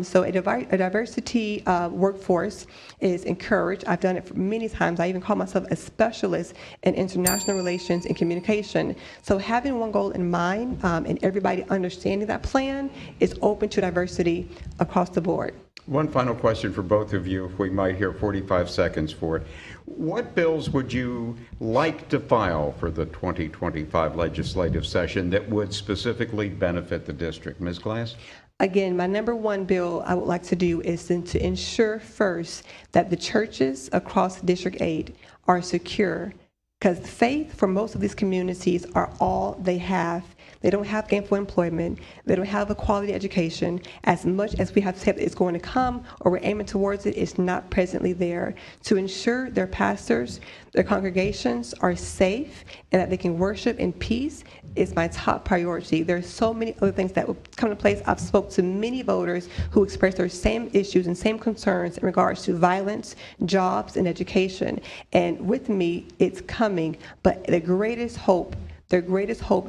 So a diversity workforce is encouraged. I've done it for many times. I even call myself a specialist in international relations and communication. So having one goal in mind and everybody understanding that plan is open to diversity across the board. One final question for both of you, if we might hear 45 seconds for it. What bills would you like to file for the 2025 legislative session that would specifically benefit the district? Ms. Glass? Again, my number one bill I would like to do is to ensure first that the churches across District 8 are secure, because faith for most of these communities are all they have. They don't have gainful employment. They don't have a quality education. As much as we have said it's going to come or we're aiming towards it, it's not presently there. To ensure their pastors, their congregations are safe and that they can worship in peace is my top priority. There's so many other things that will come into place. I've spoke to many voters who express their same issues and same concerns in regards to violence, jobs, and education. And with me, it's coming. But their greatest hope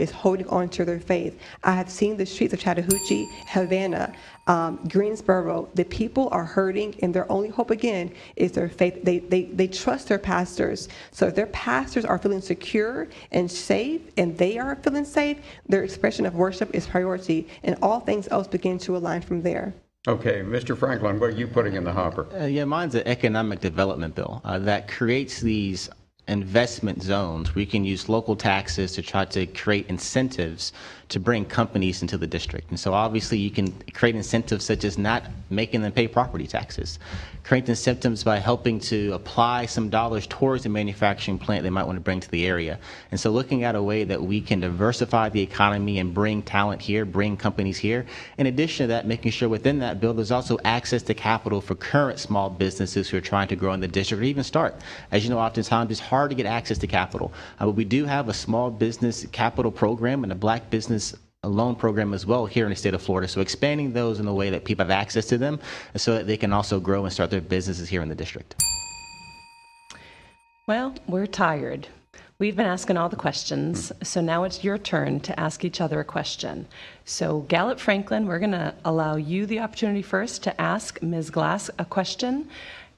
is holding on to their faith. I have seen the streets of Chattahoochee, Havana, Greensboro. The people are hurting, and their only hope, again, is their faith. They trust their pastors. So if their pastors are feeling secure and safe, and they are feeling safe, their expression of worship is priority, and all things else begin to align from there. Okay, Mr. Franklin, what are you putting in the hopper? Yeah, mine's an economic development bill that creates these investment zones where you can use local taxes to try to create incentives to bring companies into the district. And so obviously you can create incentives such as not making them pay property taxes, create incentives by helping to apply some dollars towards the manufacturing plant they might want to bring to the area. And so looking at a way that we can diversify the economy and bring talent here, bring companies here. In addition to that, making sure within that bill there's also access to capital for current small businesses who are trying to grow in the district or even start. As you know, oftentimes it's hard to get access to capital. But we do have a small business capital program and a black business loan program as well here in the state of Florida. So expanding those in a way that people have access to them so that they can also grow and start their businesses here in the district. Well, we're tired. We've been asking all the questions, so now it's your turn to ask each other a question. So Gallop Franklin, we're going to allow you the opportunity first to ask Ms. Glass a question,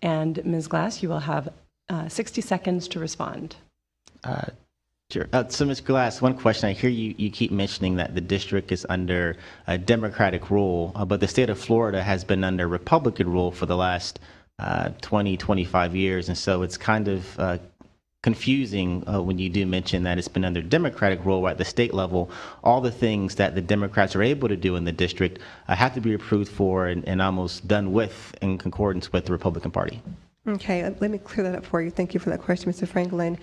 and Ms. Glass, you will have 60 seconds to respond. Sure. So, Ms. Glass, one question. I hear you keep mentioning that the district is under a Democratic rule, but the state of Florida has been under Republican rule for the last 20, 25 years. And so it's kind of confusing when you do mention that it's been under Democratic rule at the state level. All the things that the Democrats are able to do in the district have to be approved for and almost done with in concordance with the Republican Party. Okay, let me clear that up for you. Thank you for that question, Mr. Franklin.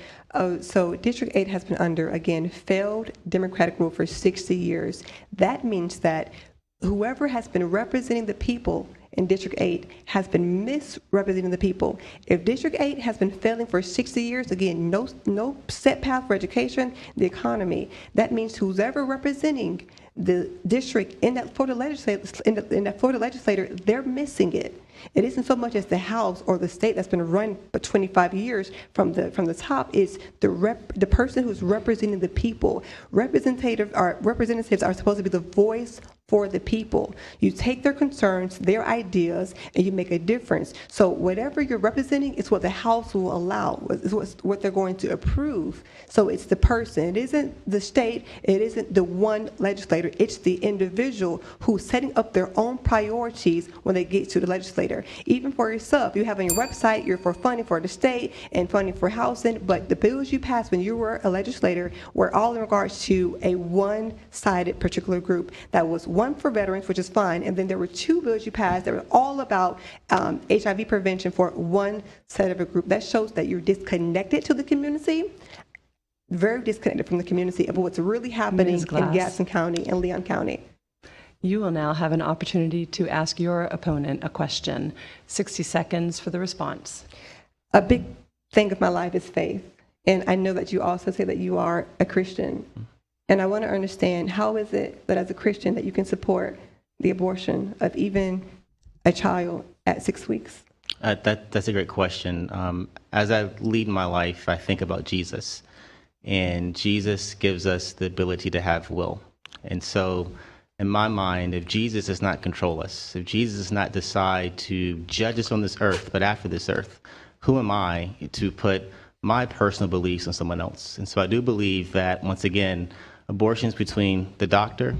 So District 8 has been under, again, failed Democratic rule for 60 years. That means that whoever has been representing the people in District 8 has been misrepresenting the people. If District 8 has been failing for 60 years, again, no set path for education, the economy, that means who's ever representing the district in that Florida legislature, they're missing it. It isn't so much as the House or the state that's been run for 25 years from the top. It's the person who's representing the people. Representatives are supposed to be the voice for the people. You take their concerns, their ideas, and you make a difference. So whatever you're representing is what the House will allow, is what they're going to approve. So it's the person. It isn't the state. It isn't the one legislator. It's the individual who's setting up their own priorities when they get to the legislator. Even for yourself, you have on your website, you're for funding for the state and funding for housing, but the bills you passed when you were a legislator were all in regards to a one-sided particular group. That was one for veterans, which is fine, and then there were two bills you passed that were all about HIV prevention for one set of a group. That shows that you're disconnected to the community, very disconnected from the community of what's really happening in Gaston County and Leon County. You will now have an opportunity to ask your opponent a question. 60 seconds for the response. A big thing of my life is faith, and I know that you also say that you are a Christian. And I want to understand, how is it that as a Christian that you can support the abortion of even a child at 6 weeks? That's a great question. As I lead my life, I think about Jesus. And Jesus gives us the ability to have will. And so in my mind, if Jesus does not control us, if Jesus does not decide to judge us on this earth, but after this earth, who am I to put my personal beliefs on someone else? And so I do believe that, once again, abortion is between the doctor,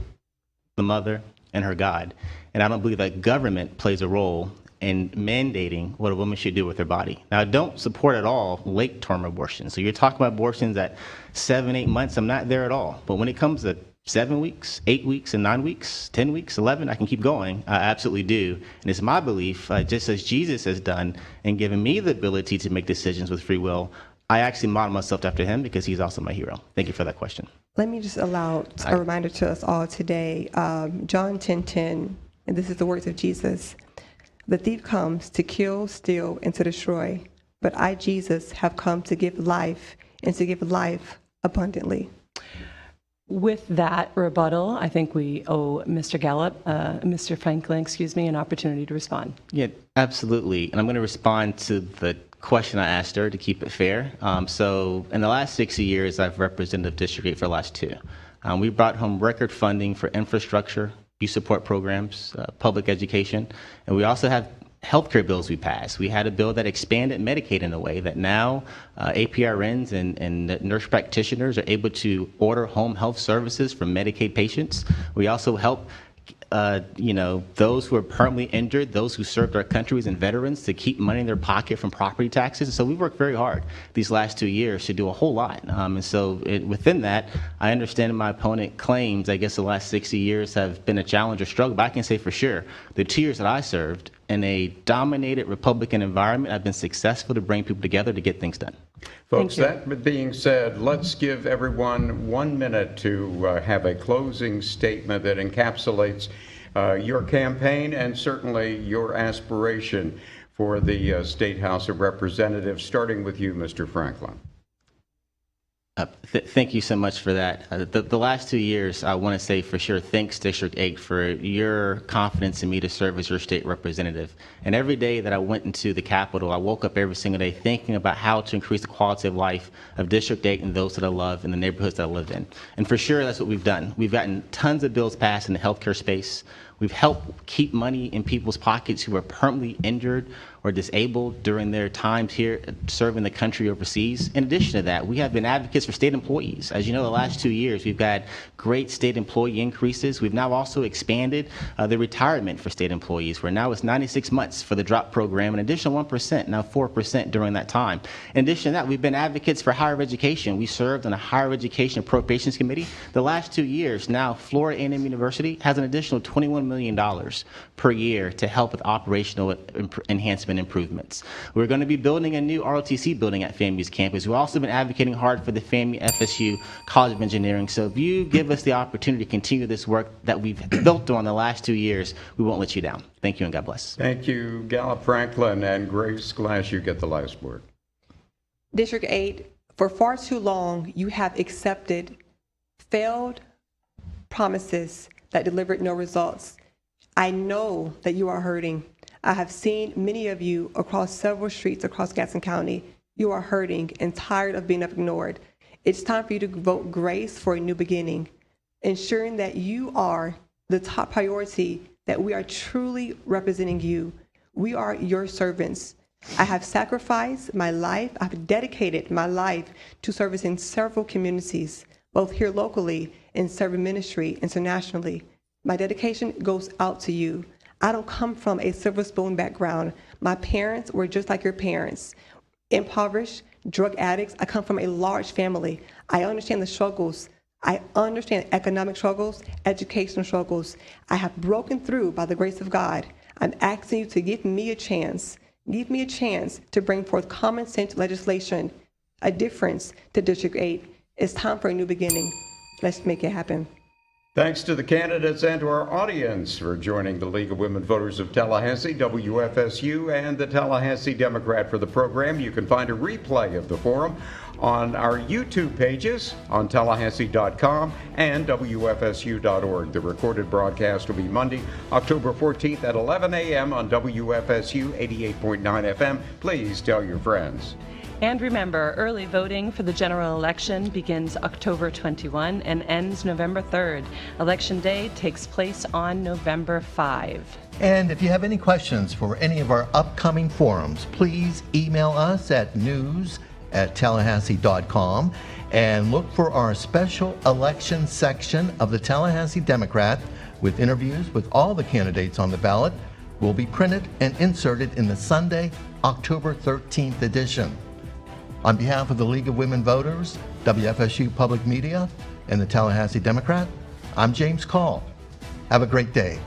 the mother, and her God. And I don't believe that government plays a role in mandating what a woman should do with her body. Now, I don't support at all late-term abortion. So you're talking about abortions at 7, 8 months. I'm not there at all. But when it comes to 7 weeks, 8 weeks, and 9 weeks, 10 weeks, 11, I can keep going. I absolutely do. And it's my belief, just as Jesus has done and given me the ability to make decisions with free will, I actually model myself after him because he's also my hero. Thank you for that question. Let me just allow a reminder to us all today. John 10:10, and this is the words of Jesus. The thief comes to kill, steal, and to destroy, but I, Jesus, have come to give life and to give life abundantly. With that rebuttal, I think we owe Mr. Gallop, Mr. Franklin, an opportunity to respond. Yeah, absolutely. And I'm going to respond to the question I asked her to keep it fair. So in the last 60 years, I've represented District 8 for the last 2. We brought home record funding for infrastructure, youth support programs, public education, and we also have healthcare bills we passed. We had a bill that expanded Medicaid in a way that now APRNs and nurse practitioners are able to order home health services from Medicaid patients. We also help those who are permanently injured, those who served our countries and veterans to keep money in their pocket from property taxes. And so we worked very hard these last 2 years to do a whole lot. And so within that, I understand my opponent claims, I guess the last 60 years have been a challenge or struggle, but I can say for sure, the 2 years that I served in a dominated Republican environment, I've been successful to bring people together to get things done. Folks, that being said, let's give everyone 1 minute to have a closing statement that encapsulates your campaign and certainly your aspiration for the State House of Representatives, starting with you, Mr. Franklin. Thank you so much for that. The last 2 years, I want to say for sure, thanks District 8 for your confidence in me to serve as your state representative. And every day that I went into the Capitol, I woke up every single day thinking about how to increase the quality of life of District 8 and those that I love in the neighborhoods that I live in. And for sure, that's what we've done. We've gotten tons of bills passed in the healthcare space. We've helped keep money in people's pockets who are permanently injured or disabled during their times here serving the country overseas. In addition to that, we have been advocates for state employees. As you know, the last 2 years, we've had great state employee increases. We've now also expanded the retirement for state employees, where now it's 96 months for the DROP program, an additional 1%, now 4% during that time. In addition to that, we've been advocates for higher education. We served on a higher education appropriations committee. The last 2 years, now Florida A&M University has an additional $21 million per year to help with operational enhancement improvements. We're going to be building a new ROTC building at FAMU's campus. We've also been advocating hard for the FAMU College of Engineering. So if you give us the opportunity to continue this work that we've built on the last 2 years, we won't let you down. Thank you and God bless. Thank you, Gallop Franklin, and Grace Glass, you get the last word. District 8, for far too long, you have accepted failed promises that delivered no results. I know that you are hurting. I have seen many of you across several streets across Gaston County. You are hurting and tired of being ignored. It's time for you to vote grace for a new beginning, ensuring that you are the top priority, that we are truly representing you. We are your servants. I have sacrificed my life. I've dedicated my life to service in several communities, both here locally and serving ministry internationally. My dedication goes out to you. I don't come from a silver spoon background. My parents were just like your parents, impoverished, drug addicts. I come from a large family. I understand the struggles. I understand economic struggles, educational struggles. I have broken through by the grace of God. I'm asking you to give me a chance. Give me a chance to bring forth common sense legislation, a difference to District 8. It's time for a new beginning. Let's make it happen. Thanks to the candidates and to our audience for joining the League of Women Voters of Tallahassee, WFSU, and the Tallahassee Democrat for the program. You can find a replay of the forum on our YouTube pages on Tallahassee.com and WFSU.org. The recorded broadcast will be Monday, October 14th at 11 a.m. on WFSU 88.9 FM. Please tell your friends. And remember, early voting for the general election begins October 21 and ends November 3rd. Election day takes place on November 5. And if you have any questions for any of our upcoming forums, please email us at news@tallahassee.com and look for our special election section of the Tallahassee Democrat with interviews with all the candidates on the ballot. Will be printed and inserted in the Sunday, October 13th edition. On behalf of the League of Women Voters, WFSU Public Media, and the Tallahassee Democrat, I'm James Call. Have a great day.